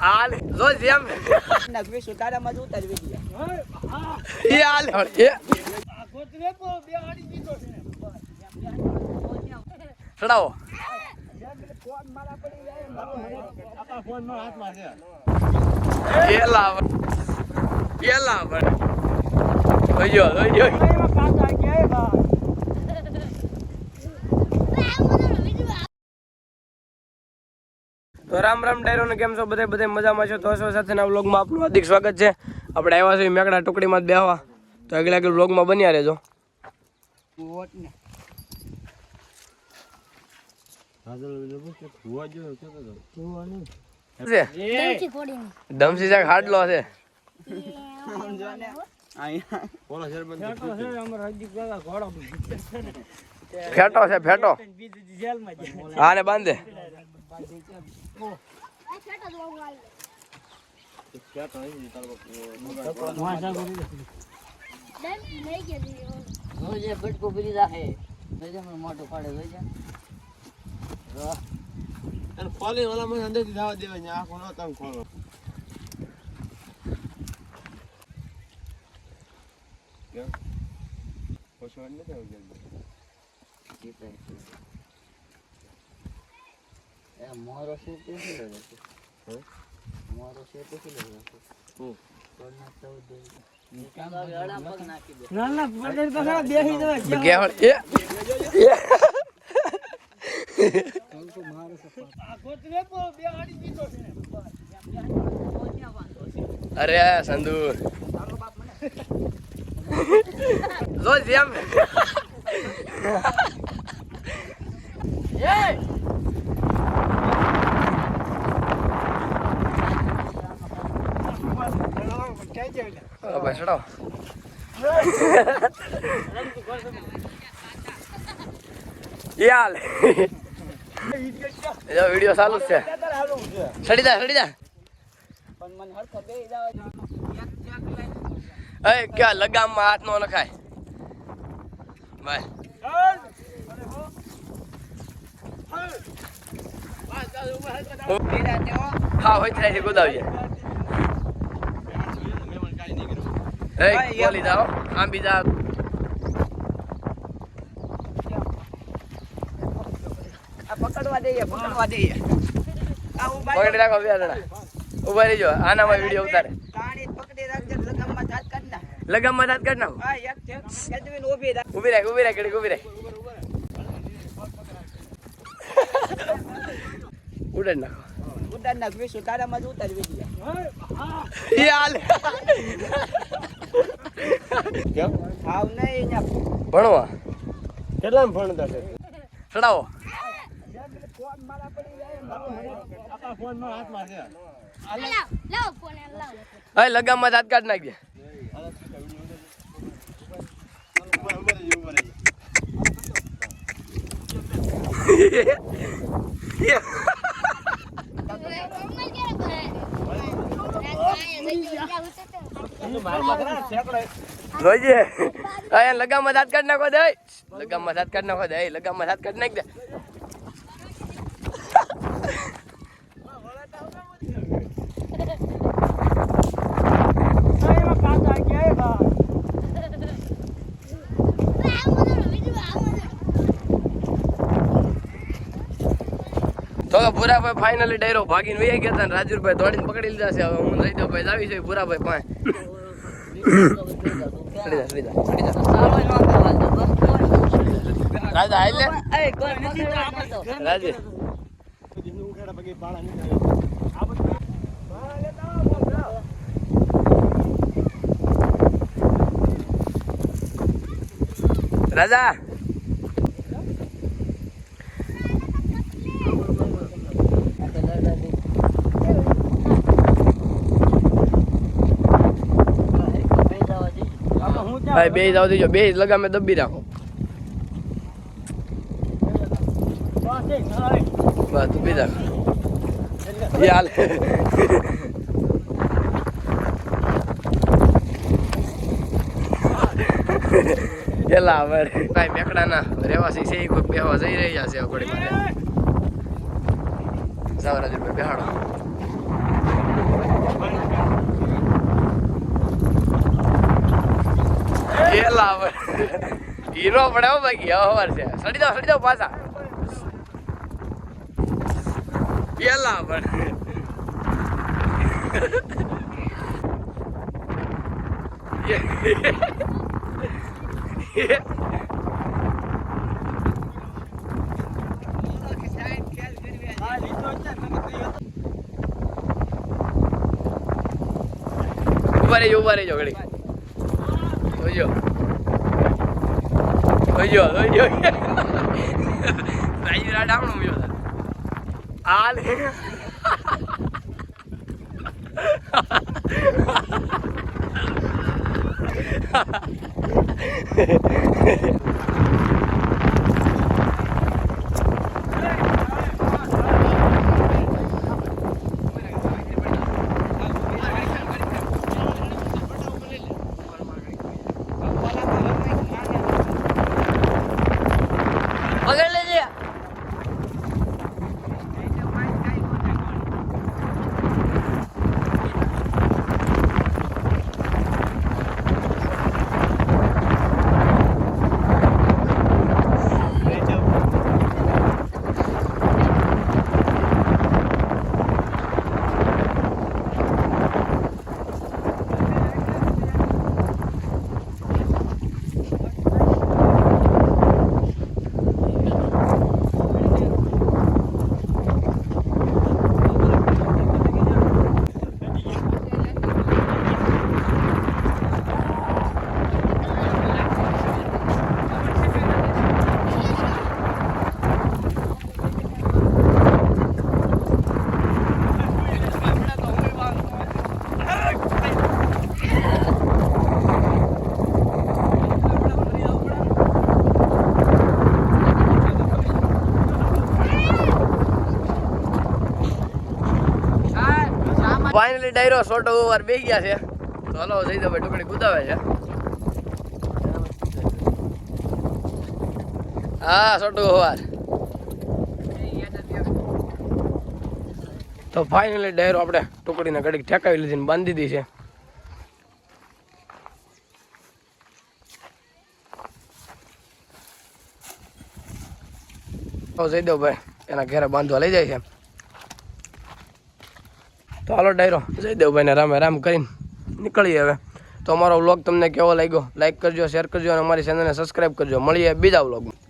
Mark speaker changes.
Speaker 1: હાલ જો જેમ
Speaker 2: નગવી સુતારામાં જ ઉતારવી દે
Speaker 1: એ હાલ એ
Speaker 2: ગોતરે તો બે આડી દીધો છે
Speaker 1: ચડાવો
Speaker 2: ફોન મારા પડી જાય આપા ફોન માં હાથમાં છે
Speaker 1: એ લાવ ઓયો
Speaker 2: પાછા કે બા
Speaker 1: તો રામ રામ ડાયરો ને કેમ છો બધે મજામાં છો? તો સાથેના વ્લોગમાં આપનું હાર્દિક સ્વાગત છે. આપણે આવ્યા છીએ મેકડા ટુકડીમાં જ બેહવા, તો આગળ વ્લોગમાં બન્યા રહેજો. ધમસી શાક હાડલો છે. ફેટો છે ફેટો, આને બાંધે.
Speaker 3: ખોલી વાળા મને અંદર થી જવા દેવાય આખો નો તમે ખોલો.
Speaker 2: મોરો છે તે મોરો છે તે
Speaker 1: અરે સંધુ જો જેમ ભાઈ ચડાવો. યાર વિડીયો ચાલુ જ છે. સડી જા ક્યાં લગામમાં હાથ નો નખાય ભાઈ. હા હોય થાય છે ગોદાવીએ. બોલી જાઓ આમ બીજા
Speaker 2: પકડવા દઈએ
Speaker 1: પકડી રાખો. બે જણા ઉભા રહીજો, આનામાં વિડીયો ઉતારે.
Speaker 2: પકડી રાખજે લગામમાં હાથ કાઢ નાખ.
Speaker 1: લગામમાં હાથ કાઢ નાખો.
Speaker 2: હા એક છે કેદવીન ઊભી રાખ.
Speaker 1: ઊભી રાખ ઘડીક ઊભી રાખ. ઉડાડી નાખો.
Speaker 2: ઉડાડ નાખ. વિશ તારામાં જ ઉતારવી દે
Speaker 1: એ હાલ
Speaker 2: કેમ આવ નહીં
Speaker 1: ભણવા
Speaker 3: કેટલા ભણતા છે?
Speaker 1: ચડાવો.
Speaker 2: ફોન મારા પડી જાય
Speaker 3: આપા ફોન માં હાથમાં છે
Speaker 4: લાવ ફોન લાવ.
Speaker 1: હા લગામમાં હાથ કાઢ નાખજે. જોઈજે લગામમાં હાથ કાઢ નાખો દે. લગામમાં હાથ કાઢ નાખો દે. લગામમાં હાથ કાઢ નાખ દે. તો ભૂરાભાઈ ફાઇનલી ડાયરો ભાગીને વહી ગયા હતા. રાજુભાઈ દોડીને પકડી લીધા છે. હવે હું રહીભાઈ આવી છે ભૂરાભાઈ પાસે. રાજા હાલ લે રાજે. રાજા ભાઈ બે જાવ દેજો. બે લગામે દબી રાખો. બસ દબી રાખો. હાલ કેટલા ભાઈ મેકડાના રહેવાસી છે. કોઈ બેહવા જઈ રહ્યા છે ઘોડી માટે. સાવરાજ બેહાડો. પેલા હીરો પડે હો બાકી હવે ખબર છે સડી જાવ પાછા પેલા પડે ઉભા રહેજો ઘડી જોઈજો રાજીરા ડામણો મૂક્યો હતા આ લે પકડ લેજે ફાઇનલી ડાયરો શોર્ટ ઓવર બેસી ગયા છે તો હલો જઈ દો ભાઈ ટુકડી કુદાવે છે હા શોર્ટ ઓવર તો ફાઇનલી ડાયરો આપણે ટુકડીને ઘડીક ઠેકાવી લીધી ને બાંધી દીધી છે તો જઈ દો ભાઈ એના ઘરે બાંધવા લઈ જાય છે તો હાલો ડાયરો જયદેવભાઈને રામે રામ કરીને નીકળીએ હવે તો અમારો વ્લોગ તમને કેવો લાગ્યો લાઈક કરજો શેર કરજો અને અમારી ચેનલને સબસ્ક્રાઈબ કરજો મળીએ બીજા વ્લોગમાં